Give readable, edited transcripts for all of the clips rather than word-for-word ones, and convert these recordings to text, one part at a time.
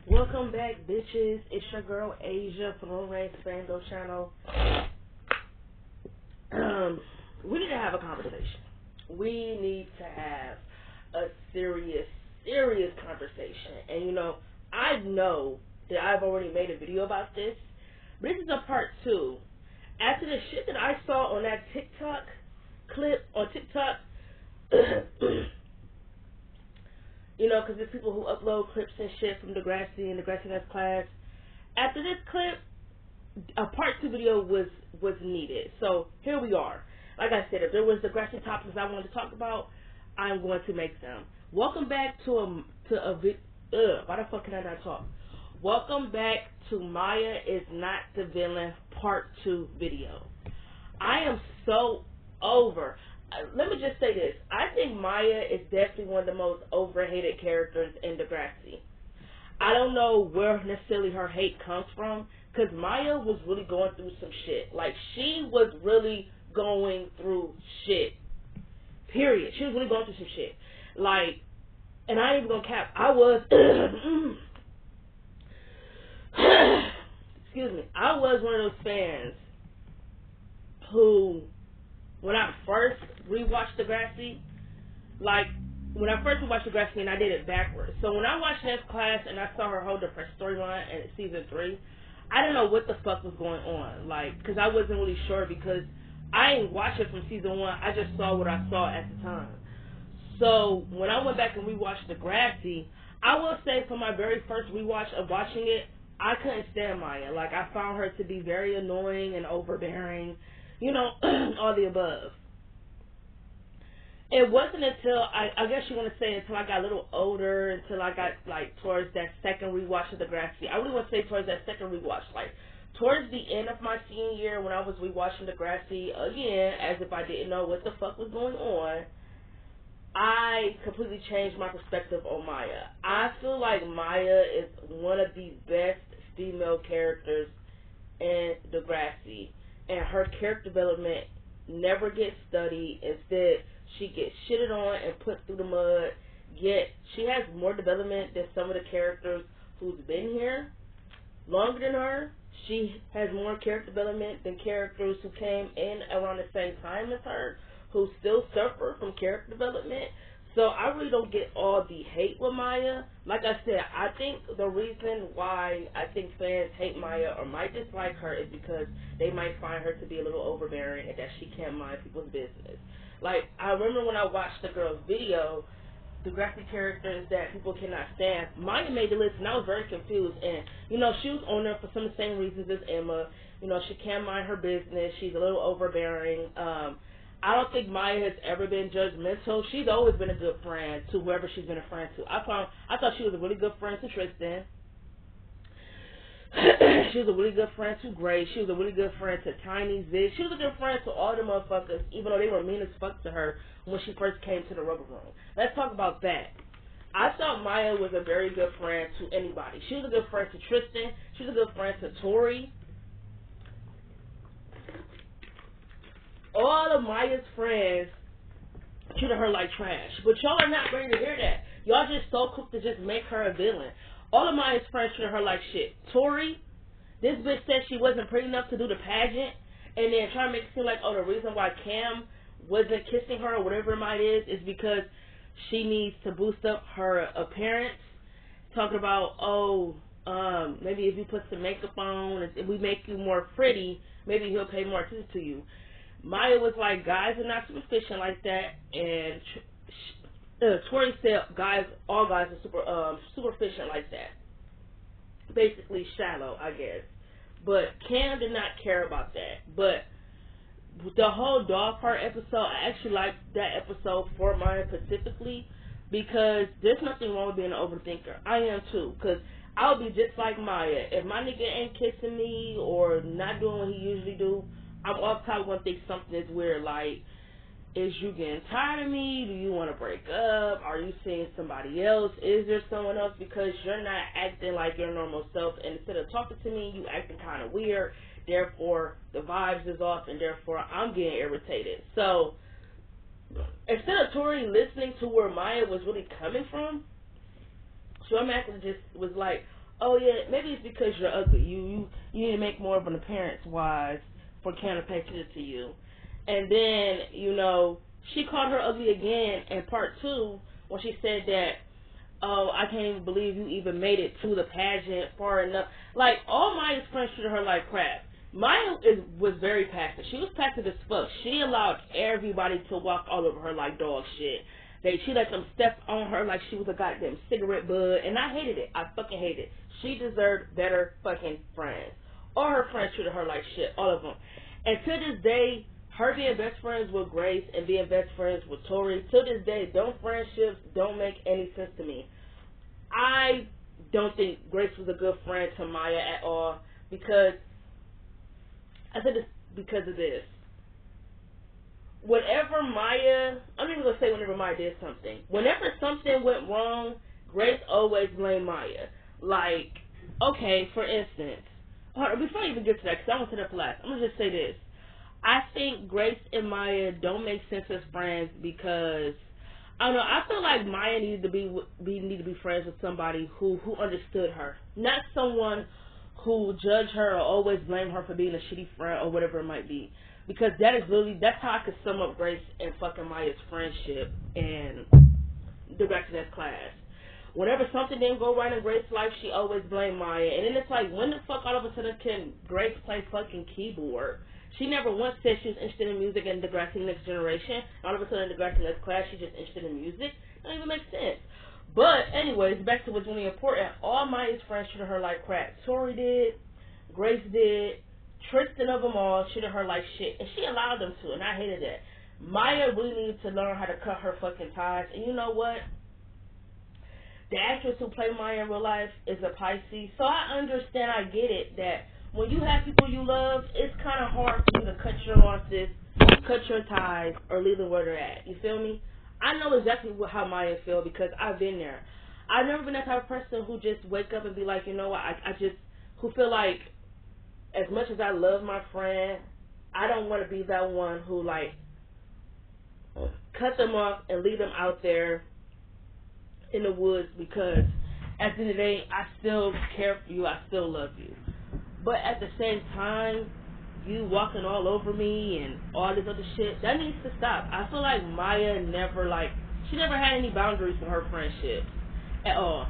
Welcome back, bitches. It's your girl Asia from the Rant channel. We need to have a conversation. We need to have a serious conversation. And I know that I've already made a video about this, but this is a part 2. After the shit that I saw on that TikTok clip on TikTok, because there's people who upload clips and shit from Degrassi and Degrassi has class. After this clip, a part 2 video was needed. So here we are. Like I said, if there was Degrassi topics I wanted to talk about, I'm going to make them. Welcome back to a why the fuck can I not talk? Welcome back to Maya is Not the Villain part 2 video. I am so over. Let me just say this. I think Maya is definitely one of the most overhated characters in Degrassi. I don't know where necessarily her hate comes from, because Maya was really going through some shit. Like, she was really going through shit. Period. She was really going through some shit. Like, and I ain't even gonna cap. I was, excuse me, I was one of those fans who, when I first rewatched Degrassi, when I first rewatched Degrassi, and I did it backwards. So when I watched Ness Class and I saw her whole depressed storyline in season 3, I didn't know what the fuck was going on. Because I wasn't really sure, because I didn't watch it from season 1. I just saw what I saw at the time. So when I went back and rewatched Degrassi, I will say for my very first rewatch of watching it, I couldn't stand Maya. I found her to be very annoying and overbearing. All the above. It wasn't until, I guess you want to say until I got a little older, until I got, towards that second rewatch of Degrassi. I really want to say towards that second rewatch. Towards the end of my senior year, when I was rewatching Degrassi again, as if I didn't know what the fuck was going on, I completely changed my perspective on Maya. I feel like Maya is one of the best female characters in Degrassi. And her character development never gets studied. Instead, she gets shitted on and put through the mud. Yet, she has more development than some of the characters who's been here longer than her. She has more character development than characters who came in around the same time as her, who still suffer from character development. So I really don't get all the hate with Maya. Like I said, I think the reason why I think fans hate Maya or might dislike her is because they might find her to be a little overbearing and that she can't mind people's business. I remember when I watched the girl's video, the graphic characters that people cannot stand, Maya made the list and I was very confused. And, she was on there for some of the same reasons as Emma. She can't mind her business. She's a little overbearing. I don't think Maya has ever been judgmental. She's always been a good friend to whoever she's been a friend to. I thought she was a really good friend to Tristan. She was a really good friend to Grace. She was a really good friend to Tiny, Zig. She was a good friend to all the motherfuckers, even though they were mean as fuck to her when she first came to the rubber room. Let's talk about that. I thought Maya was a very good friend to anybody. She was a good friend to Tristan. She was a good friend to Tori. All of Maya's friends treated her like trash. But y'all are not ready to hear that. Y'all just so quick to just make her a villain. All of Maya's friends treated her like shit. Tori, this bitch said she wasn't pretty enough to do the pageant, and then trying to make it seem like, the reason why Cam wasn't kissing her or whatever it might is because she needs to boost up her appearance. Talking about, maybe if you put some makeup on and we make you more pretty, maybe he'll pay more attention to you. Maya was like, guys are not superficial like that, and Tori said, all guys are superficial like that. Basically shallow, I guess. But Cam did not care about that. But the whole dog part episode, I actually liked that episode for Maya specifically, because there's nothing wrong with being an overthinker. I am too, because I'll be just like Maya. If my nigga ain't kissing me or not doing what he usually do, I'm all the time going to think something is weird, is you getting tired of me? Do you want to break up? Are you seeing somebody else? Is there someone else? Because you're not acting like your normal self, and instead of talking to me, you acting kind of weird. Therefore, the vibes is off, and therefore, I'm getting irritated. So, instead of Tori listening to where Maya was really coming from, she automatically just was like, oh yeah, maybe it's because you're ugly. You need to make more of an appearance wise for Cam to pay attention to you. And then, she called her ugly again in part two when she said that, oh, I can't even believe you even made it to the pageant far enough. Like, all Maya's friends treated her like crap. Maya was very passive. She was passive as fuck. She allowed everybody to walk all over her like dog shit. She let them step on her like she was a goddamn cigarette bud, and I hated it. I fucking hated it. She deserved better fucking friends. All her friends treated her like shit, all of them. And to this day, her being best friends with Grace and being best friends with Tori, to this day, those friendships don't make any sense to me. I don't think Grace was a good friend to Maya at all, because I said this because of this. Whenever Maya, I'm even gonna say whenever Maya did something. Whenever something went wrong, Grace always blamed Maya. Like, okay, for instance, before I even get to that, because I want to say that for last, I'm gonna just say this. I think Grace and Maya don't make sense as friends because I don't know. I feel like Maya needed to be friends with somebody who understood her, not someone who judged her or always blamed her for being a shitty friend or whatever it might be. Because that's how I could sum up Grace and fucking Maya's friendship and the rest of that class. Whenever something didn't go right in Grace's life, she always blamed Maya. And then it's like, when the fuck all of a sudden can Grace play fucking keyboard? She never once said she was interested in music in Degrassi Next Generation. All of a sudden in Degrassi Next class, she's just interested in music. That don't even make sense. But anyways, back to what's really important. All Maya's friends treated her like crap. Tori did, Grace did, Tristan of them all treated her like shit, and she allowed them to, and I hated that. Maya really needed to learn how to cut her fucking ties, and you know what? The actress who played Maya in real life is a Pisces, so I understand, I get it, that when you have people you love, it's kind of hard for you to cut your losses, cut your ties, or leave them where they're at. You feel me? I know exactly how Maya feels because I've been there. I've never been that type of person who just wake up and be like, you know what, who feel like, as much as I love my friend, I don't want to be that one who, like, cut them off and leave them out there in the woods because at the end of the day, I still care for you, I still love you. But at the same time, you walking all over me and all this other shit, that needs to stop. I feel like Maya she never had any boundaries in her friendships at all.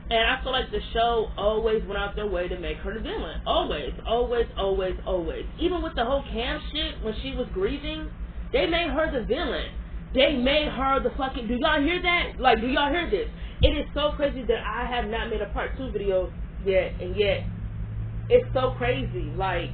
And I feel like the show always went out their way to make her the villain. Always, always, always, always. Even with the whole Cam shit, when she was grieving, they made her the villain. They made her the fucking... Do y'all hear that? Like, do y'all hear this? It is so crazy that I have not made a part 2 video yet, and yet it's so crazy. Like,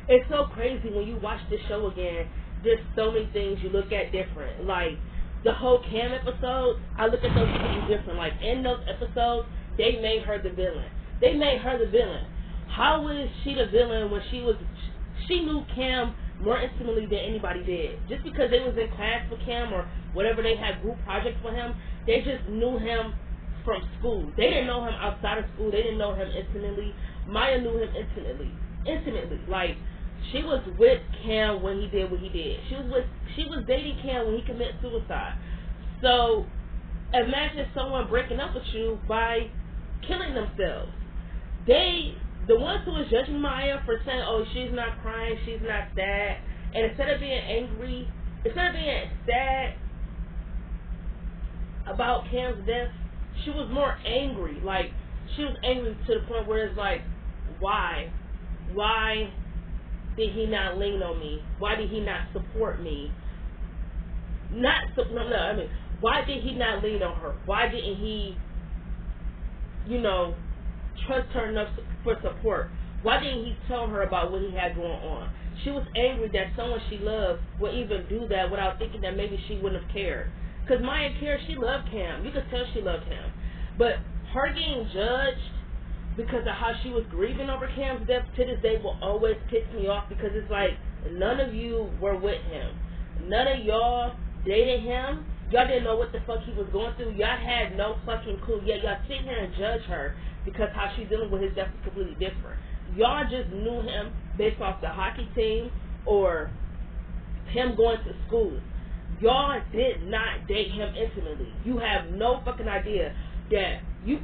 it's so crazy when you watch this show again. There's so many things you look at different. Like, the whole Cam episode, I look at those things different. Like, in those episodes, they made her the villain. They made her the villain. How was she the villain when she knew Cam more intimately than anybody did? Just because they was in class with Cam or whatever, they had group projects with him, they just knew him from school. They didn't know him outside of school. They didn't know him intimately. Maya knew him intimately. Like, she was with Cam when he did what he did. She was dating Cam when he committed suicide. So imagine someone breaking up with you by killing themselves. The ones who was judging Maya for saying, oh, she's not crying, she's not sad, and instead of being sad about Cam's death, she was more angry. Like, she was angry to the point where it's like, why did he not lean on me? Why did he not support me? Why did he not lean on her? Why didn't he, trust her enough for support? Why didn't he tell her about what he had going on? She was angry that someone she loved would even do that without thinking that maybe she wouldn't have cared. Because Maya cared. She loved Cam. You could tell she loved him. But her getting judged because of how she was grieving over Cam's death to this day will always piss me off, because it's like, none of you were with him. None of y'all dated him. Y'all didn't know what the fuck he was going through. Y'all had no fucking clue. Yet y'all sit here and judge her because how she's dealing with his death is completely different. Y'all just knew him based off the hockey team or him going to school. y'all did not date him intimately. You have no fucking idea that you,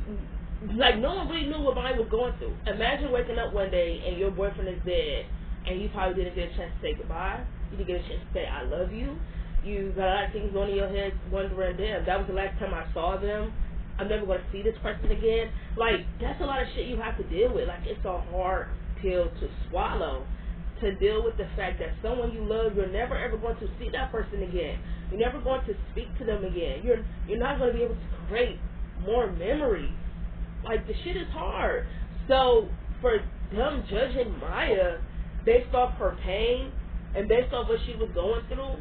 like, no one really knew what Maya was going through. Imagine waking up one day and your boyfriend is dead, and you probably didn't get a chance to say goodbye. You didn't get a chance to say I love you. You got a lot of things going in your head, wondering, damn, that was the last time I saw them. I'm never going to see this person again. Like, that's a lot of shit you have to deal with. Like, it's a hard pill to swallow, to deal with the fact that someone you love, you're never ever going to see that person again. You're never going to speak to them again. You're not going to be able to create more memories. Like, the shit is hard. So for them judging Maya based off her pain and based off what she was going through,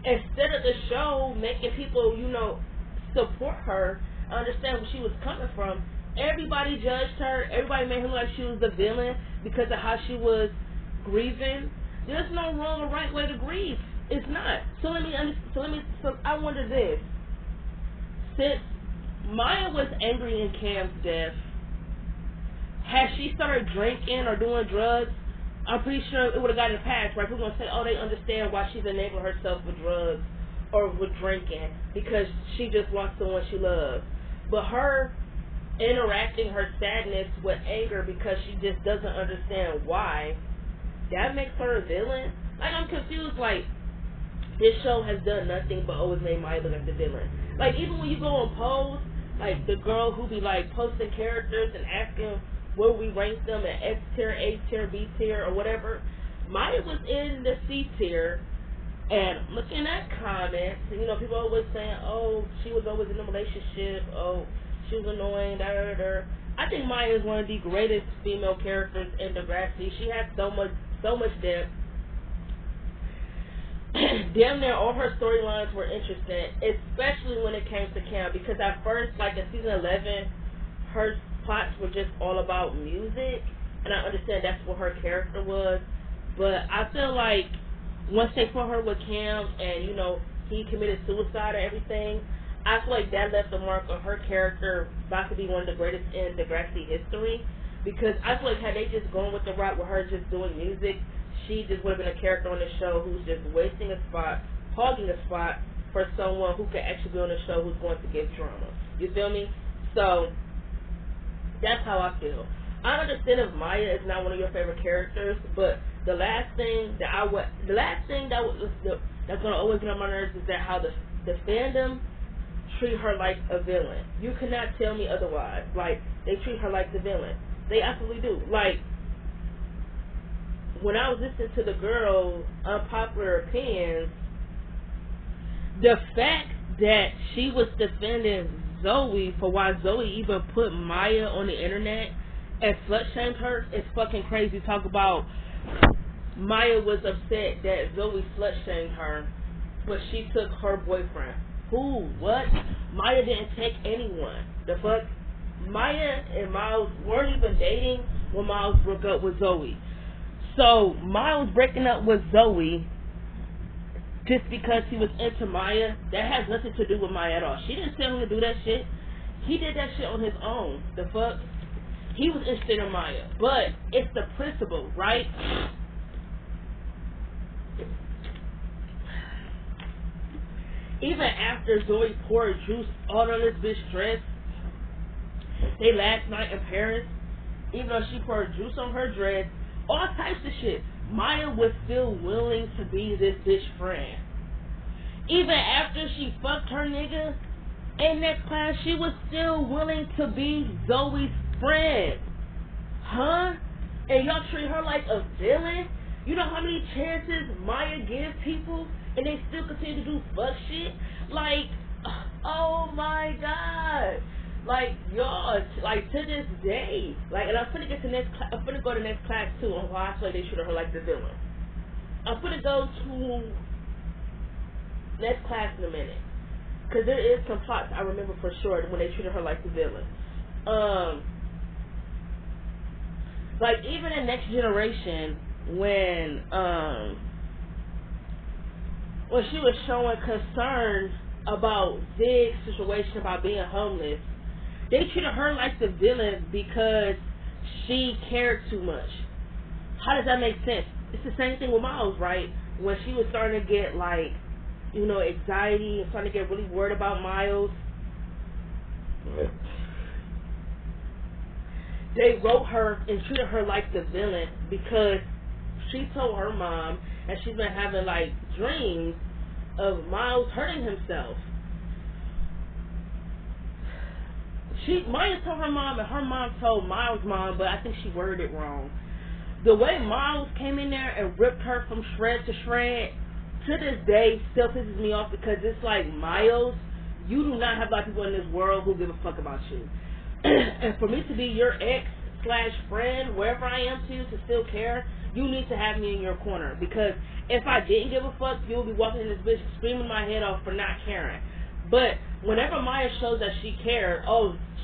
instead of the show making people, support her, understand where she was coming from, everybody judged her. Everybody made her like she was the villain because of how she was grieving. There's no wrong or right way to grieve. It's not. So I wonder this. Since Maya was angry in Cam's death, has she started drinking or doing drugs? I'm pretty sure it would have gotten passed, right? People are going to say, oh, they understand why she's enabling herself with drugs or with drinking because she just lost someone she loves. But her interacting her sadness with anger because she just doesn't understand why, that makes her a villain? Like, I'm confused. Like, this show has done nothing but always made Maya look like the villain. Like, even when you go on polls, like the girl who be like posting characters and asking where we rank them at S tier, A tier, B tier, or whatever, Maya was in the C tier. And looking at comments, people always saying, oh, she was always in a relationship, oh, she was annoying, da da da. I think Maya is one of the greatest female characters in Degrassi. She has so much depth. Damn near all her storylines were interesting, especially when it came to Cam, because at first, like in season 11, her plots were just all about music, and I understand that's what her character was, but I feel like once they put her with Cam and, he committed suicide and everything, I feel like that left a mark on her character about to be one of the greatest in Degrassi history, because I feel like had they just gone with the route with her just doing music, she just would have been a character on the show who's just wasting a spot, hogging a spot for someone who could actually be on the show who's going to give drama. You feel me? So that's how I feel. I understand if Maya is not one of your favorite characters, but the last thing that's gonna always get on my nerves is that how the fandom treat her like a villain. You cannot tell me otherwise. Like, they treat her like the villain. They absolutely do. Like, when I was listening to the girls' unpopular opinions, the fact that she was defending Zoe for why Zoe even put Maya on the internet and slut-shamed her is fucking crazy. Talk about Maya was upset that Zoe slut-shamed her, but she took her boyfriend. Who? What? Maya didn't take anyone. The fuck? Maya and Miles weren't even dating when Miles broke up with Zoe. So Miles breaking up with Zoe just because he was into Maya, that has nothing to do with Maya at all. She didn't tell him to do that shit. He did that shit on his own. The fuck? He was interested in Maya. But it's the principle, right? Even after Zoe poured juice all on this bitch dress, they last night in Paris, even though she poured juice on her dress, all types of shit, Maya was still willing to be this bitch friend. Even after she fucked her nigga in that class, she was still willing to be Zoe's friend. Huh? And y'all treat her like a villain? You know how many chances Maya gives people and they still continue to do fuck shit? Like, oh my god. Like, y'all, like, to this day, like, and I'm finna go to next class too on why I feel like they treated her like the villain. I'm finna go to next class in a minute, cause there is some plots I remember for sure when they treated her like the villain. Like, even in Next Generation, when she was showing concern about Zig's situation about being homeless, they treated her like the villain because she cared too much. How does that make sense? It's the same thing with Miles, right? When she was starting to get, like, anxiety and starting to get really worried about Miles. They wrote her and treated her like the villain because she told her mom that she's been having like dreams of Miles hurting himself. Maya told her mom, and her mom told Miles' mom, but I think she worded it wrong. The way Miles came in there and ripped her from shred to shred, to this day, still pisses me off because it's like, Miles, you do not have a lot of people in this world who give a fuck about you. And for me to be your ex/friend, wherever I am to still care, you need to have me in your corner. Because if I didn't give a fuck, you would be walking in this bitch screaming my head off for not caring. But whenever Maya shows that she cared,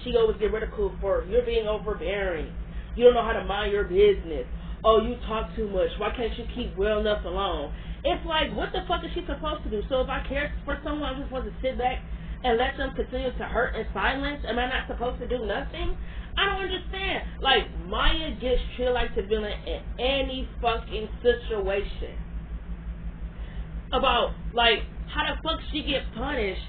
she always get ridiculed for, you're being overbearing. You don't know how to mind your business. Oh, you talk too much. Why can't you keep well enough alone? It's like, what the fuck is she supposed to do? So if I care for someone, I'm just supposed to sit back and let them continue to hurt in silence? Am I not supposed to do nothing? I don't understand. Like, Maya gets treated like the villain in any fucking situation. About, like, how the fuck she get punished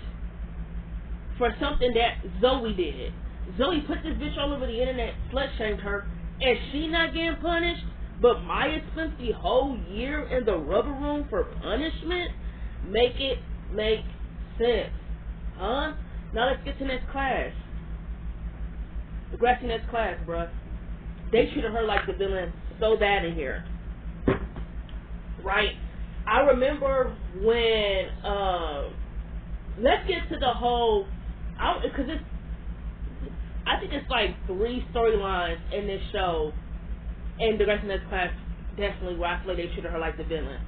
for something that Zoe did. Zoe put this bitch all over the internet, slut-shamed her, and she not getting punished? But Maya spent the whole year in the rubber room for punishment? Make it make sense. Huh? Now let's get to next class. The grassy next class, bruh. They treated her like the villain so bad in here. Right? I remember when, let's get to the whole, because I think it's like 3 storylines in this show, and the grassy next class definitely where I feel like they treated her like the villain.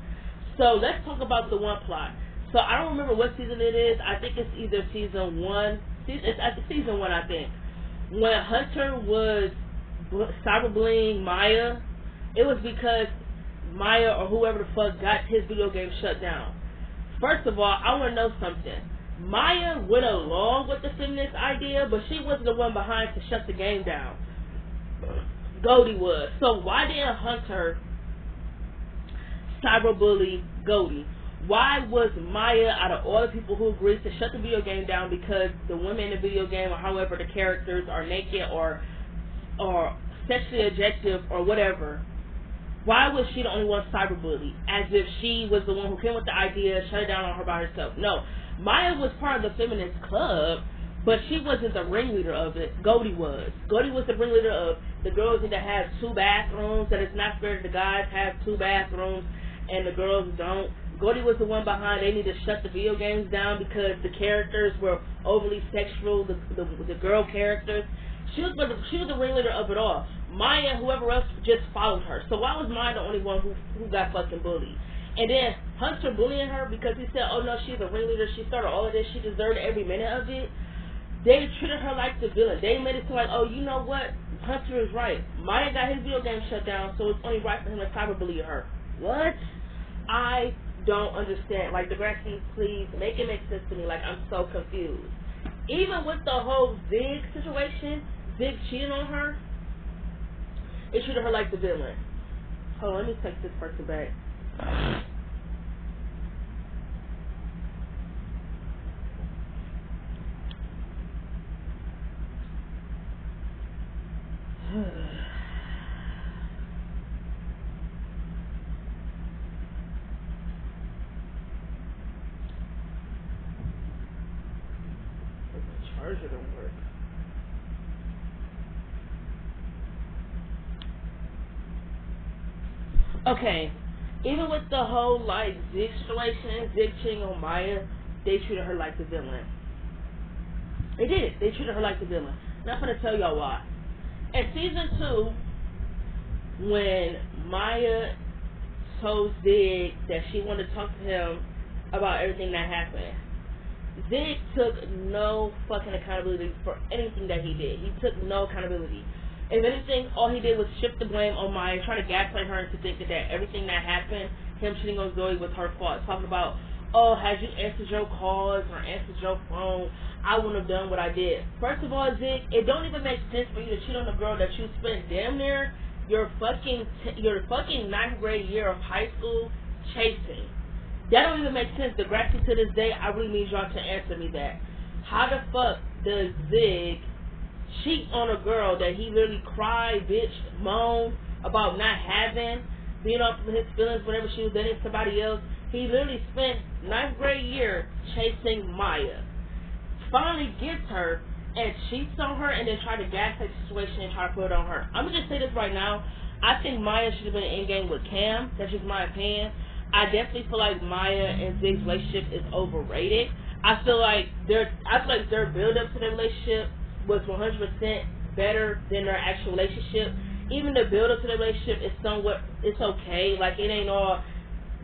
So let's talk about the one plot. So I don't remember what season it is. I think it's either season 1. It's season 1, I think. When Hunter was cyberbullying Maya, it was because Maya or whoever the fuck got his video game shut down. First of all, I want to know something. Maya went along with the feminist idea, but she wasn't the one behind to shut the game down. Goldie was. So why didn't Hunter cyberbully Goldie? Why was Maya, out of all the people who agreed to shut the video game down because the women in the video game or however the characters are naked or sexually objective or whatever, why was she the only one cyberbullied? As if she was the one who came with the idea, shut it down on her by herself. No. Maya was part of the feminist club, but she wasn't the ringleader of it. Goldie was. Goldie was the ringleader of the girls need to have 2 bathrooms, that it's not fair that the guys have 2 bathrooms and the girls don't. Goldie was the one behind they need to shut the video games down because the characters were overly sexual, the girl characters. She was the ringleader of it all. Maya, whoever else, just followed her. So why was Maya the only one who got fucking bullied? And then Hunter bullying her because he said, oh no, she's a ringleader, she started all of this, she deserved every minute of it. They treated her like the villain. They made it so like, oh, you know what? Hunter is right. Maya got his video game shut down, so it's only right for him to cyberbully her. What? I don't understand. Like, Degrassi, please make it make sense to me. Like, I'm so confused. Even with the whole Zig situation, Zig cheating on her, it treated her like the villain. Hold on, let me text this person back. Charger don't work. Okay, even with the whole like Zig situation, Zig cheating on Maya, they treated her like the villain. They did. They treated her like the villain. And I'm gonna tell y'all why. In season 2, when Maya told Zig that she wanted to talk to him about everything that happened, Zig took no fucking accountability for anything that he did. He took no accountability. If anything, all he did was shift the blame on Maya, try to gaslight her into thinking that everything that happened, him cheating on Zoe, was her fault. Talking about, oh, had you answered your calls or answered your phone, I wouldn't have done what I did. First of all, Zig, it don't even make sense for you to cheat on a girl that you spent damn near your fucking 9th grade year of high school chasing. That don't even make sense. Degrassi, to this day, I really need y'all to answer me that. How the fuck does Zig cheat on a girl that he literally cried, bitch, moaned about not having, being off of his feelings whenever she was dating somebody else? He literally spent ninth grade year chasing Maya. Finally gets her and cheats on her and then try to gaslight the situation and try to put it on her. I'm going to just say this right now. I think Maya should have been in game with Cam. That's just my opinion. I definitely feel like Maya and Zig's relationship is overrated. I feel like their build up to their relationship was 100% better than their actual relationship. Even the build up to the relationship is it's okay. Like, it ain't all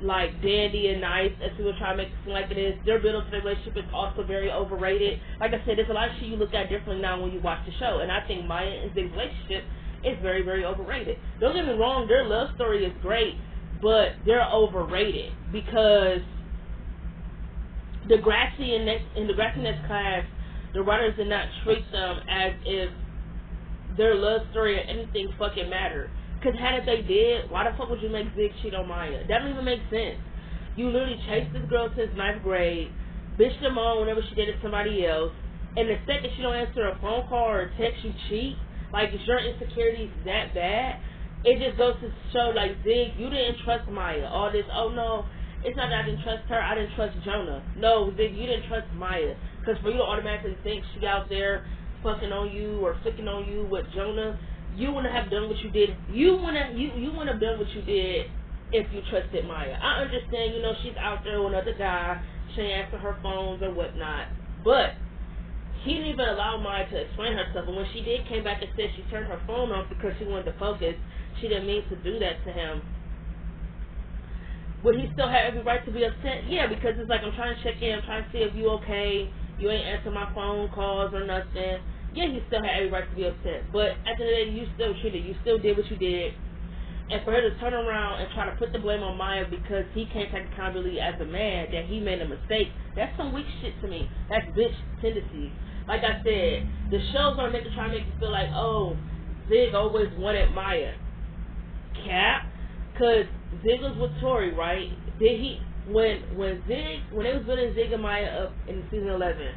like dandy and nice as people try to make it seem like it is. Their build up to the relationship is also very overrated. Like I said, there's a lot of shit you look at differently now when you watch the show, and I think Maya and Zig's relationship is very, very overrated. Don't get me wrong, their love story is great, but they're overrated because Degrassi in Degrassi Next Class, the writers did not treat them as if their love story or anything fucking mattered. Because had it they did, why the fuck would you make Zig cheat on Maya? That don't even make sense. You literally chased this girl since ninth grade, bitched them on whenever she dated somebody else, and the second she don't answer a phone call or a text, you cheat? Like, is your insecurities that bad? It just goes to show, like, Zig, you didn't trust Maya. All this, oh no, it's not that I didn't trust her, I didn't trust Jonah. No, Zig, you didn't trust Maya. Because for you to automatically think she out there fucking on you or flicking on you with Jonah, you wouldn't have done what you did. You wouldn't have done what you did if you trusted Maya. I understand, you know, she's out there with another guy, she ain't answer her phones or whatnot, but he didn't even allow Maya to explain herself. And when she did came back and said she turned her phone off because she wanted to focus, she didn't mean to do that to him. Would he still have every right to be upset? Yeah, because it's like, I'm trying to check in, I'm trying to see if you okay, you ain't answer my phone calls or nothing. Yeah, he still had every right to be upset. But at the end of the day, you still treated, you still did what you did. And for her to turn around and try to put the blame on Maya because he can't take accountability as a man, that he made a mistake, that's some weak shit to me. That's bitch tendencies. Like I said, the shows are meant to try to make you feel like, oh, Zig always wanted Maya. Cap? Because Zig was with Tori, right? Did he, when they was building Zig and Maya up in season 11,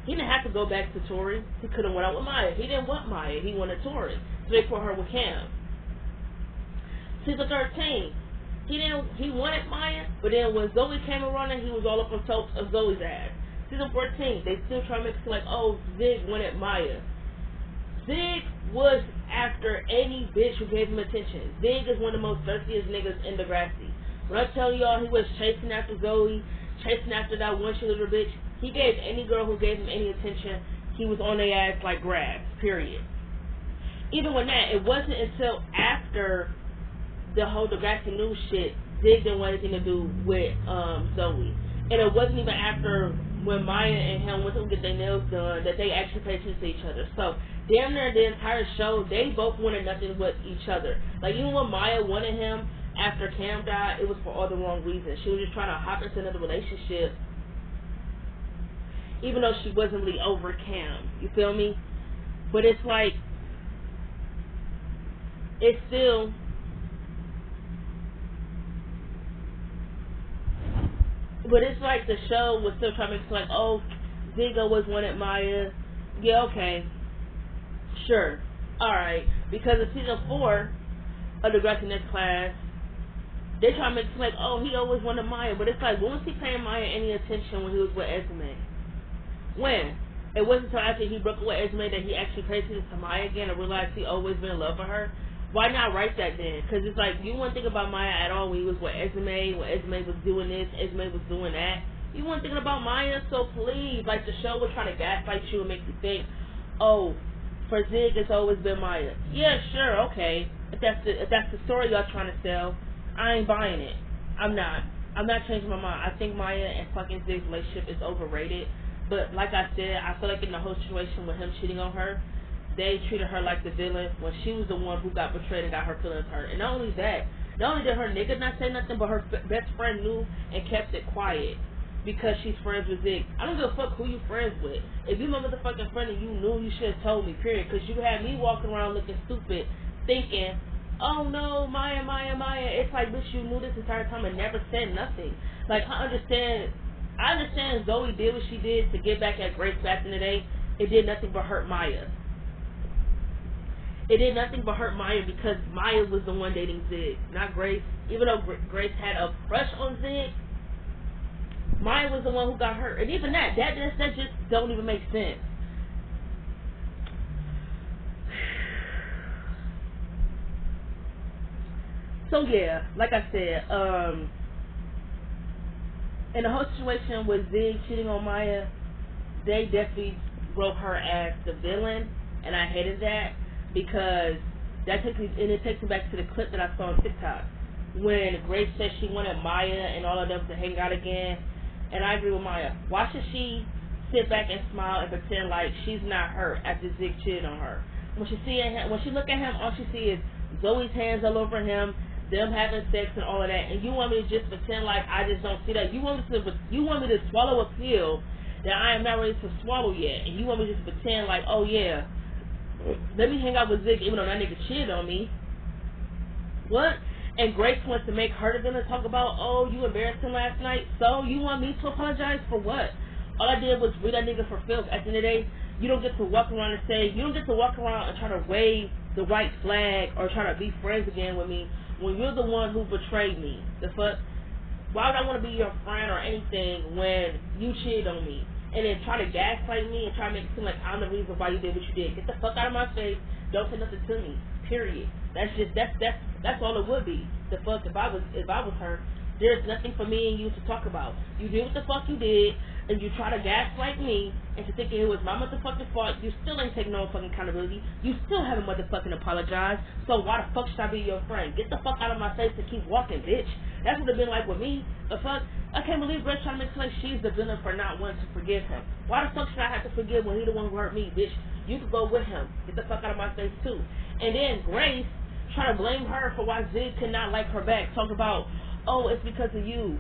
he didn't have to go back to Tori. He could have went out with Maya. He didn't want Maya. He wanted Tori. So they put her with Cam. Season 13, he wanted Maya, but then when Zoe came around, he was all up on top of Zoe's ass. Season 14, they still try to make it like, oh, Zig wanted Maya. Zig was after any bitch who gave him attention. Zig is one of the most thirstiest niggas in Degrassi. When I tell y'all he was chasing after Zoe, chasing after that one shit little bitch, he gave any girl who gave him any attention, he was on their ass like grass, period. Even with that, it wasn't until after the whole Degrassi news shit, Zig didn't want anything to do with Zoe. And it wasn't even after when Maya and him went to get their nails done that they actually paid attention to each other. So, damn near the entire show, they both wanted nothing with each other. Like, even when Maya wanted him after Cam died, it was for all the wrong reasons. She was just trying to hop into another relationship, even though she wasn't really over Cam. You feel me? But it's like, it's still, but it's like the show was still trying to make it like, oh, Zig always wanted Maya. Yeah, okay. Sure. Alright. Because in season 4 of Degrassi Next Class, they try to make it like, oh, he always wanted Maya. But it's like, when was he paying Maya any attention when he was with Esme? When? It wasn't until after he broke up with Esme that he actually paid attention to Maya again and realized he always been in love with her. Why not write that then? Because it's like, you wouldn't think about Maya at all when he was with Esme, when Esme was doing this, Esme was doing that. You weren't thinking about Maya, so please, like, the show was trying to gaslight you and make you think, oh, for Zig, it's always been Maya. Yeah, sure, okay. If that's the story y'all trying to sell, I ain't buying it. I'm not changing my mind. I think Maya and fucking Zig's relationship is overrated. But like I said, I feel like in the whole situation with him cheating on her, they treated her like the villain when she was the one who got betrayed and got her feelings hurt. And not only that, not only did her nigga not say nothing, but her best friend knew and kept it quiet because she's friends with Zig. I don't give a fuck who you friends with. If you my motherfucking friend and you knew, you should have told me, period. Because you had me walking around looking stupid, thinking oh no, Maya, Maya, Maya. It's like, bitch, you knew this entire time and never said nothing. Like, I understand Zoe did what she did to get back at Grace back in the day. It did nothing but hurt Maya. It did nothing but hurt Maya because Maya was the one dating Zig, not Grace. Even though Grace had a crush on Zig, Maya was the one who got hurt. And even that just don't even make sense. So yeah, like I said, in the whole situation with Zig cheating on Maya, they definitely wrote her as the villain, and I hated that because it takes me back to the clip that I saw on TikTok when Grace said she wanted Maya and all of them to hang out again, and I agree with Maya. Why should she sit back and smile and pretend like she's not hurt after Zig cheated on her? When she look at him, all she sees is Zoe's hands all over him, them having sex and all of that, and you want me to just pretend like I just don't see that? You want me to swallow a pill that I am not ready to swallow yet, and you want me to just pretend like, oh yeah, let me hang out with Zig even though that nigga cheated on me? What? And Grace wants to make her the villain, talk about, oh, you embarrassed him last night, so you want me to apologize for what? All I did was read that nigga for filth. At the end of the day, you don't get to walk around and try to wave the white flag or try to be friends again with me when you're the one who betrayed me. The fuck? Why would I want to be your friend or anything when you cheated on me? And then try to gaslight me and try to make it seem like I'm the reason why you did what you did. Get the fuck out of my face. Don't say nothing to me. Period. That's all it would be. The fuck, if I was her, there's nothing for me and you to talk about. You did what the fuck you did, and you try to gaslight me into thinking it was my motherfucking fault. You still ain't taking no fucking accountability. You still haven't motherfucking apologized. So why the fuck should I be your friend? Get the fuck out of my face and keep walking, bitch. That's what it been like with me. The fuck? I can't believe Grace trying to make it like she's the villain for not wanting to forgive him. Why the fuck should I have to forgive when he the one who hurt me, bitch? You could go with him. Get the fuck out of my face too. And then Grace trying to blame her for why Zig could not like her back. Talk about, oh, it's because of you.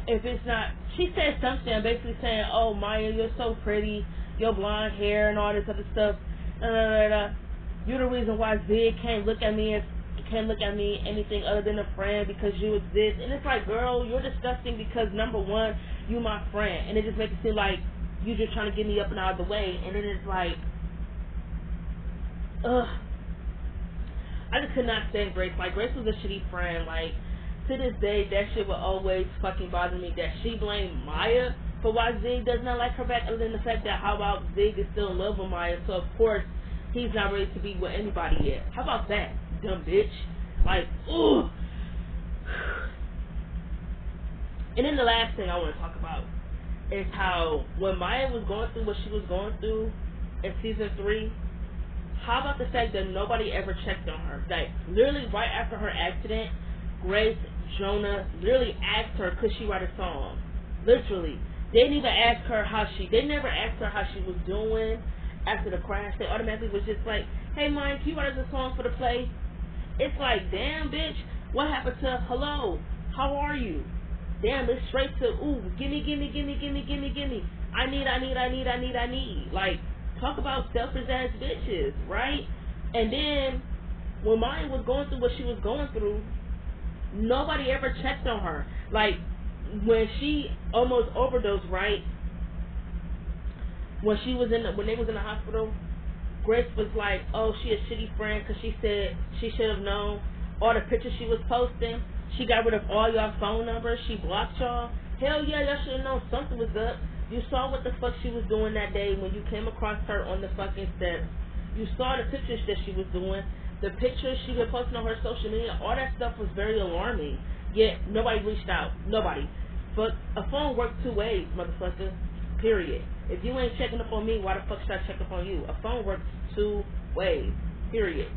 If it's not, she said something basically saying, oh, Maya, you're so pretty, your blonde hair and all this other stuff. You're the reason why Zig can't look at me anything other than a friend because you exist. And it's like, girl, you're disgusting because number one, you my friend, and it just makes it seem like you just trying to get me up and out of the way. And then it's like, ugh. I just could not stand Grace. Like, Grace was a shitty friend. Like, to this day, that shit will always fucking bother me that she blamed Maya for why Zig does not like her back, other than the fact that how about Zig is still in love with Maya, so of course he's not ready to be with anybody yet. How about that, dumb bitch? Like, ooh. And then the last thing I want to talk about is how when Maya was going through what she was going through in season 3, how about the fact that nobody ever checked on her? Like, literally right after her accident, Grace, Jonah literally asked her, could she write a song? Literally. They didn't even ask her they never asked her how she was doing after the crash. They automatically was just like, hey, Maya, can you write us a song for the play? It's like, damn, bitch, what happened to hello? How are you? Damn, it's straight to, ooh, gimme. I need. Like, talk about selfish ass bitches, right? And then when Maya was going through what she was going through, nobody ever checked on her. Like, when she almost overdosed, right? When they was in the hospital, Grace was like, oh, she a shitty friend because she said she should have known all the pictures she was posting. She got rid of all y'all phone numbers. She blocked y'all. Hell yeah, y'all should have known something was up. You saw what the fuck she was doing that day when you came across her on the fucking steps. You saw the pictures that she was doing. The pictures she was posting on her social media. All that stuff was very alarming. Yet, nobody reached out. Nobody. But a phone works 2 ways, motherfucker. Period. If you ain't checking up on me, why the fuck should I check up on you? A phone works 2 ways. Period.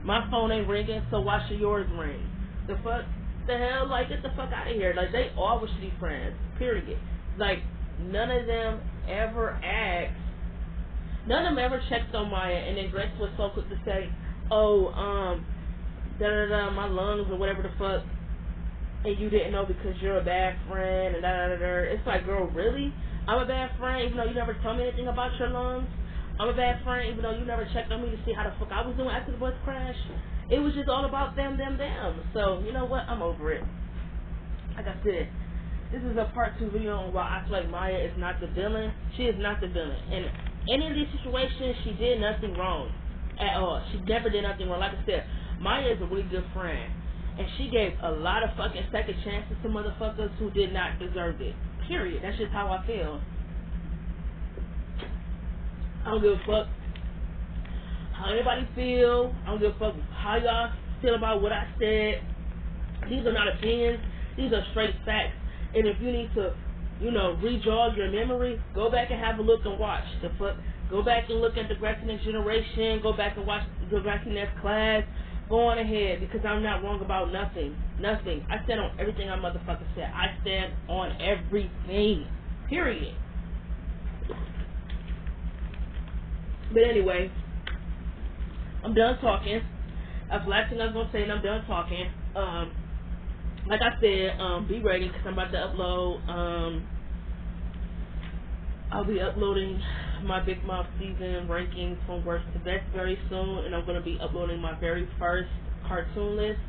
My phone ain't ringing, so why should yours ring? The fuck? The hell? Like, get the fuck out of here. Like, they all were shitty friends. Period. Like, none of them ever checked on Maya, and then Grace was so quick to say, oh, my lungs or whatever the fuck, and you didn't know because you're a bad friend, and It's like, girl, really? I'm a bad friend even though you never told me anything about your lungs? I'm a bad friend, even though you never checked on me to see how the fuck I was doing after the bus crash. It was just all about them. So, you know what? I'm over it. Like I said, this is a part 2 video on why I feel like Maya is not the villain. She is not the villain. In any of these situations, she did nothing wrong at all. She never did nothing wrong. Like I said, Maya is a really good friend. And she gave a lot of fucking second chances to motherfuckers who did not deserve it. Period. That's just how I feel. I don't give a fuck how anybody feel. I don't give a fuck how y'all feel about what I said. These are not opinions. These are straight facts. And if you need to, re-jog your memory, go back and have a look and watch. The fuck. Go back and look at the Grassy Next Generation. Go back and watch the Grassy Next Class. Go on ahead, because I'm not wrong about nothing. Nothing. I stand on everything I motherfucking said. I stand on everything. Period. But anyway, I'm done talking. That's the last thing I was going to say, and I'm done talking. Like I said, be ready, because I'm about to upload. I'll be uploading my Big Mouth season rankings from worst to best very soon, and I'm going to be uploading my very first cartoon list,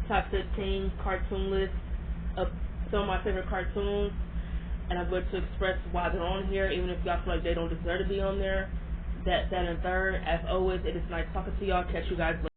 top 15 cartoon list of some of my favorite cartoons, and I'm going to express why they're on here, even if y'all feel like they don't deserve to be on there. That and third. As always, it is nice talking to y'all. Catch you guys later.